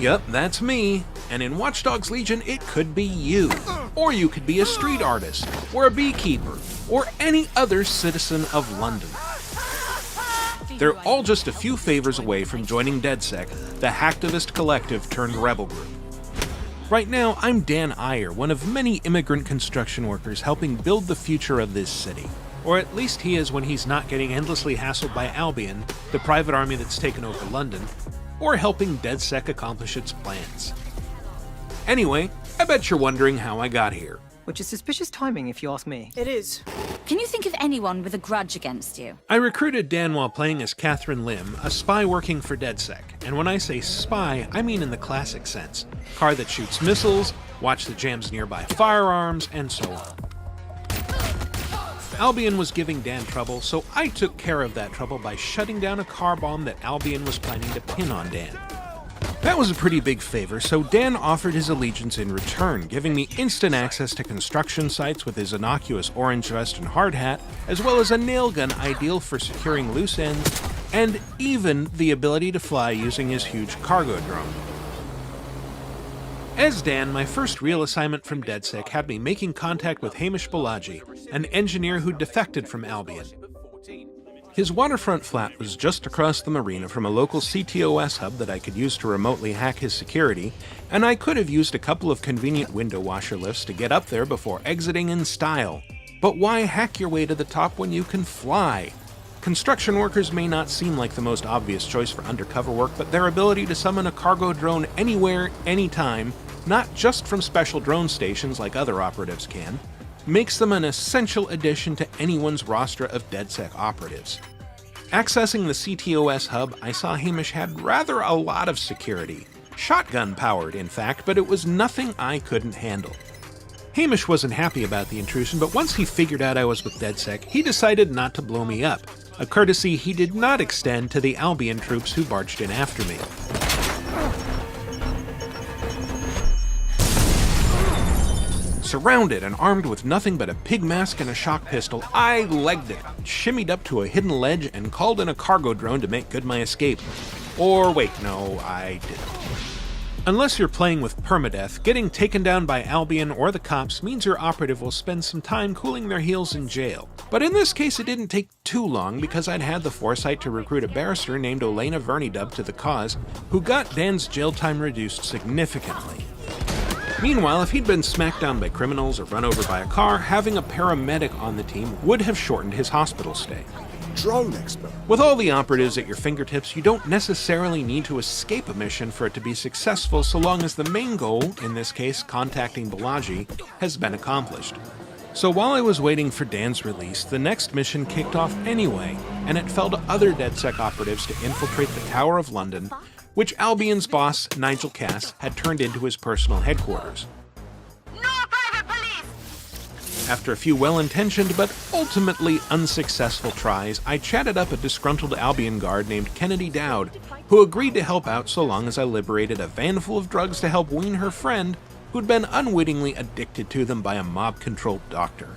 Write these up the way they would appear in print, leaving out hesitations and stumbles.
Yup, that's me. And in Watch Dogs Legion, it could be you. Or you could be a street artist, or a beekeeper, or any other citizen of London. They're all just a few favors away from joining DedSec, the hacktivist collective turned rebel group. Right now, I'm Dan Iyer, one of many immigrant construction workers helping build the future of this city. Or at least he is when he's not getting endlessly hassled by Albion, the private army that's taken over London, or helping DedSec accomplish its plans. Anyway, I bet you're wondering how I got here. Which is suspicious timing, if you ask me. It is. Can you think of anyone with a grudge against you? I recruited Dan while playing as Catherine Lim, a spy working for DedSec. And when I say spy, I mean in the classic sense. Car that shoots missiles, watch that jams nearby firearms, and so on. Albion was giving Dan trouble, so I took care of that trouble by shutting down a car bomb that Albion was planning to pin on Dan. That was a pretty big favor, so Dan offered his allegiance in return, giving me instant access to construction sites with his innocuous orange vest and hard hat, as well as a nail gun ideal for securing loose ends, and even the ability to fly using his huge cargo drone. As Dan, my first real assignment from DedSec had me making contact with Hamish Balaji, an engineer who defected from Albion. His waterfront flat was just across the marina from a local CTOS hub that I could use to remotely hack his security, and I could have used a couple of convenient window washer lifts to get up there before exiting in style. But why hack your way to the top when you can fly? Construction workers may not seem like the most obvious choice for undercover work, but their ability to summon a cargo drone anywhere, anytime, not just from special drone stations like other operatives can, makes them an essential addition to anyone's roster of DedSec operatives. Accessing the CTOS hub, I saw Hamish had rather a lot of security. Shotgun-powered, in fact, but it was nothing I couldn't handle. Hamish wasn't happy about the intrusion, but once he figured out I was with DedSec, he decided not to blow me up, a courtesy he did not extend to the Albion troops who barged in after me. Surrounded and armed with nothing but a pig mask and a shock pistol, I legged it, shimmied up to a hidden ledge, and called in a cargo drone to make good my escape. Or wait, no, I didn't. Unless you're playing with permadeath, getting taken down by Albion or the cops means your operative will spend some time cooling their heels in jail. But in this case it didn't take too long because I'd had the foresight to recruit a barrister named Olena Vernidub to the cause, who got Dan's jail time reduced significantly. Meanwhile, if he'd been smacked down by criminals or run over by a car, having a paramedic on the team would have shortened his hospital stay. Drone expert. With all the operatives at your fingertips, you don't necessarily need to escape a mission for it to be successful so long as the main goal, in this case contacting Balaji, has been accomplished. So while I was waiting for Dan's release, the next mission kicked off anyway, and it fell to other DedSec operatives to infiltrate the Tower of London, which Albion's boss, Nigel Cass, had turned into his personal headquarters. No private police! After a few well-intentioned but ultimately unsuccessful tries, I chatted up a disgruntled Albion guard named Kennedy Dowd, who agreed to help out so long as I liberated a van full of drugs to help wean her friend, who'd been unwittingly addicted to them by a mob-controlled doctor.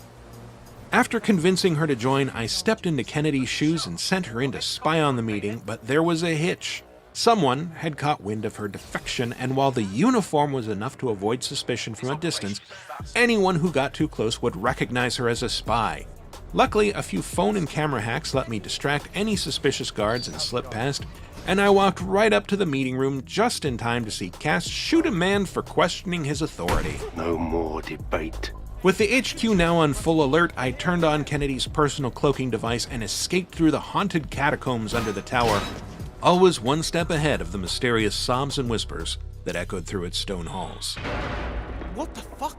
After convincing her to join, I stepped into Kennedy's shoes and sent her in to spy on the meeting, but there was a hitch. Someone had caught wind of her defection, and while the uniform was enough to avoid suspicion from a distance, anyone who got too close would recognize her as a spy. Luckily, a few phone and camera hacks let me distract any suspicious guards and slip past, and I walked right up to the meeting room just in time to see Cass shoot a man for questioning his authority. No more debate. With the HQ now on full alert, I turned on Kennedy's personal cloaking device and escaped through the haunted catacombs under the tower, always one step ahead of the mysterious sobs and whispers that echoed through its stone halls. What the fuck?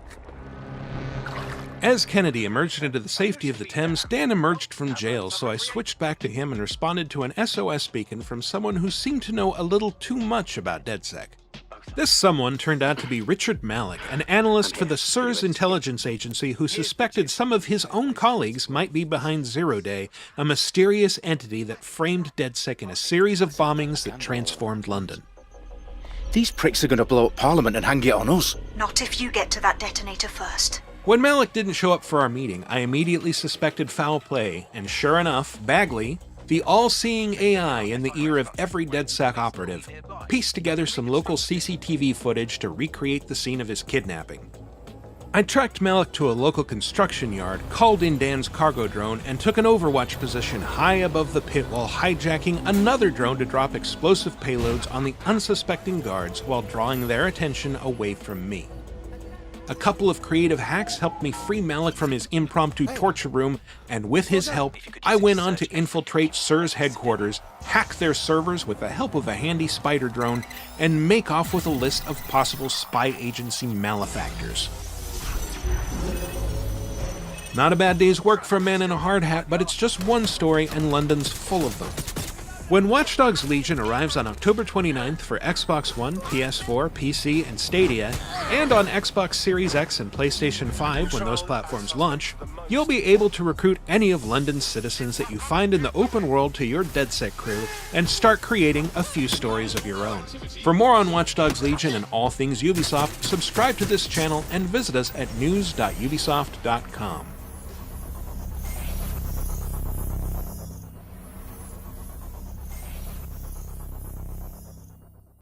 As Kennedy emerged into the safety of the Thames, Dan emerged from jail, so I switched back to him and responded to an SOS beacon from someone who seemed to know a little too much about DedSec. This someone turned out to be Richard Malik, an analyst for the SIRS intelligence agency who suspected some of his own colleagues might be behind Zero Day, a mysterious entity that framed DedSec in a series of bombings that transformed London. These pricks are going to blow up Parliament and hang it on us. Not if you get to that detonator first. When Malik didn't show up for our meeting, I immediately suspected foul play, and sure enough, Bagley, The all-seeing AI in the ear of every DedSec operative pieced together some local CCTV footage to recreate the scene of his kidnapping. I tracked Malik to a local construction yard, called in Dan's cargo drone, and took an overwatch position high above the pit while hijacking another drone to drop explosive payloads on the unsuspecting guards while drawing their attention away from me. A couple of creative hacks helped me free Malik from his impromptu torture room, and with his help, I went on to infiltrate SIR's headquarters, hack their servers with the help of a handy spider drone, and make off with a list of possible spy agency malefactors. Not a bad day's work for a man in a hard hat, but it's just one story and London's full of them. When Watch Dogs Legion arrives on October 29th for Xbox One, PS4, PC, and Stadia, and on Xbox Series X and PlayStation 5 when those platforms launch, you'll be able to recruit any of London's citizens that you find in the open world to your DedSec crew and start creating a few stories of your own. For more on Watch Dogs Legion and all things Ubisoft, subscribe to this channel and visit us at news.ubisoft.com.